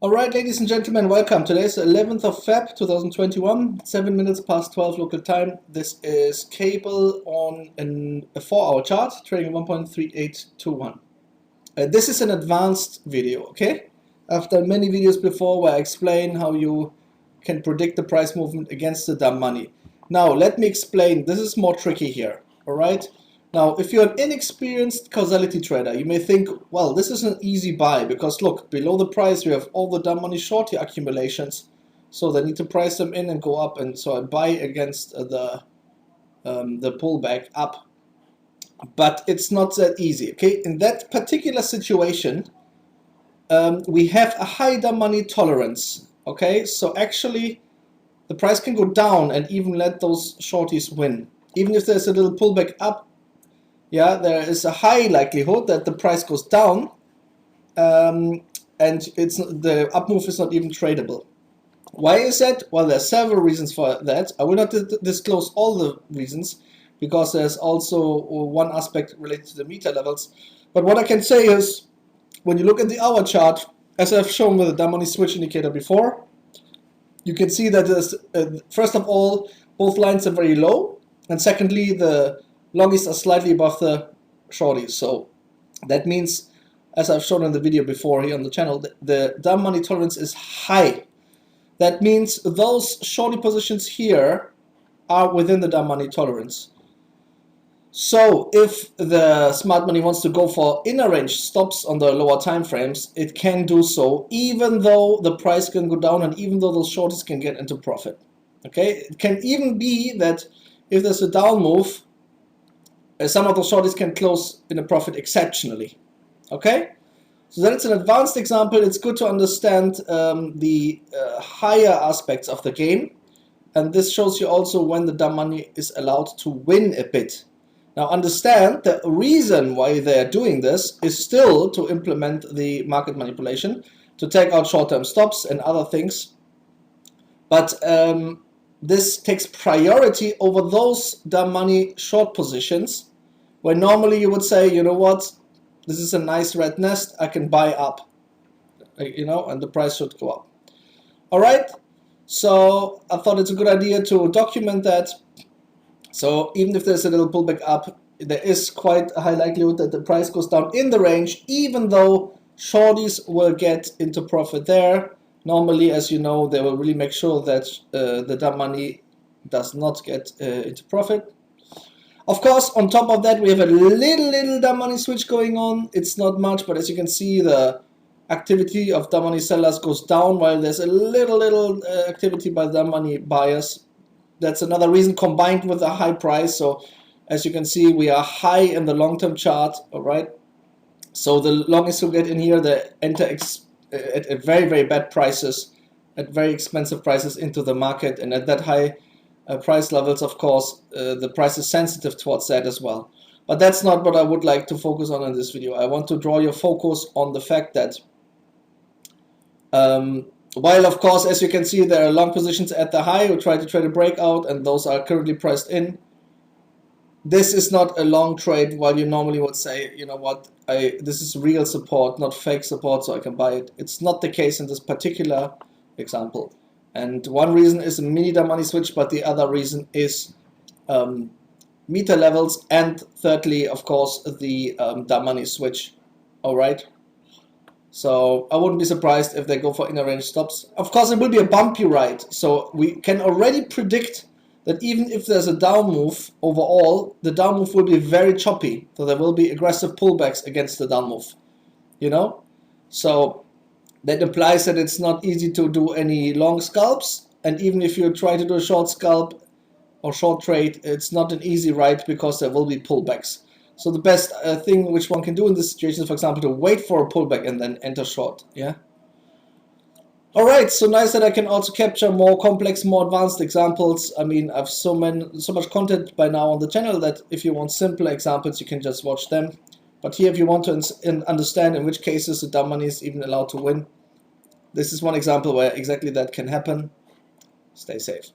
Alright, ladies and gentlemen, welcome. Today is 11th of Feb 2021, 7 minutes past 12 local time. This is cable on a 4-hour chart, trading 1.3821. This is an advanced video, okay? I've done many videos before where I explain how you can predict the price movement against the dumb money. Now, let me explain. This is more tricky here, alright? Now, if you're an inexperienced causality trader, you may think, well, this is an easy buy because look, below the price we have all the dumb money shorty accumulations, so they need to price them in and go up, and so I buy against the pullback up. But it's not that easy, okay? In that particular situation, we have a high dumb money tolerance, okay? So actually, the price can go down and even let those shorties win. Even if there's a little pullback up, yeah, there is a high likelihood that the price goes down, and the up move is not even tradable. Why is that? Well, there are several reasons for that. I will not disclose all the reasons because there's also one aspect related to the meter levels. But what I can say is, when you look at the hour chart, as I've shown with the dumb money switch indicator before, you can see that there's, first of all, both lines are very low, and secondly, the longies are slightly above the shorties. So that means, as I've shown in the video before here on the channel, the dumb money tolerance is high. That means those shorty positions here are within the dumb money tolerance. So if the smart money wants to go for inner range stops on the lower time frames, it can do so even though the price can go down and even though those shorties can get into profit. Okay, it can even be that if there's a down move, some of those shorties can close in a profit exceptionally. Okay, so that's an advanced example. It's good to understand the higher aspects of the game, and this shows you also when the dumb money is allowed to win a bit. Now understand the reason why they're doing this is still to implement the market manipulation, to take out short-term stops and other things, but this takes priority over those dumb money short positions where normally you would say, you know what, this is a nice red nest, I can buy up, you know, and the price should go up. All right, so I thought it's a good idea to document that. So even if there's a little pullback up, there is quite a high likelihood that the price goes down in the range, even though shorties will get into profit there. Normally, as you know, they will really make sure that the dumb money does not get into profit. Of course, on top of that, we have a little dumb money switch going on. It's not much, but as you can see, the activity of dumb money sellers goes down while there's a little activity by dumb money buyers. That's another reason combined with a high price. So as you can see, we are high in the long-term chart, all right? So the longest who get in here, they enter at very bad prices, at very expensive prices into the market, and at that high price levels, of course, the price is sensitive towards that as well. But that's not what I would like to focus on in this video. I want to draw your focus on the fact that while, of course, as you can see, there are long positions at the high who try to trade a breakout, and those are currently priced in. This is not a long trade, while you normally would say, you know what, this is real support, not fake support, so I can buy it. It's not the case in this particular example. And one reason is a mini dumb money switch, but the other reason is meter levels, and thirdly, of course, the dumb money switch. All right. So I wouldn't be surprised if they go for inner range stops. Of course, it will be a bumpy ride. So we can already predict that even if there's a down move overall, the down move will be very choppy. So there will be aggressive pullbacks against the down move, you know? So that implies that it's not easy to do any long scalps. And even if you try to do a short scalp or short trade, it's not an easy ride because there will be pullbacks. So the best thing which one can do in this situation is, for example, to wait for a pullback and then enter short, yeah? All right, so nice that I can also capture more complex, more advanced examples. I mean, I've so much content by now on the channel that if you want simple examples, you can just watch them. But here, if you want to understand in which cases the dumb money is even allowed to win, this is one example where exactly that can happen. Stay safe.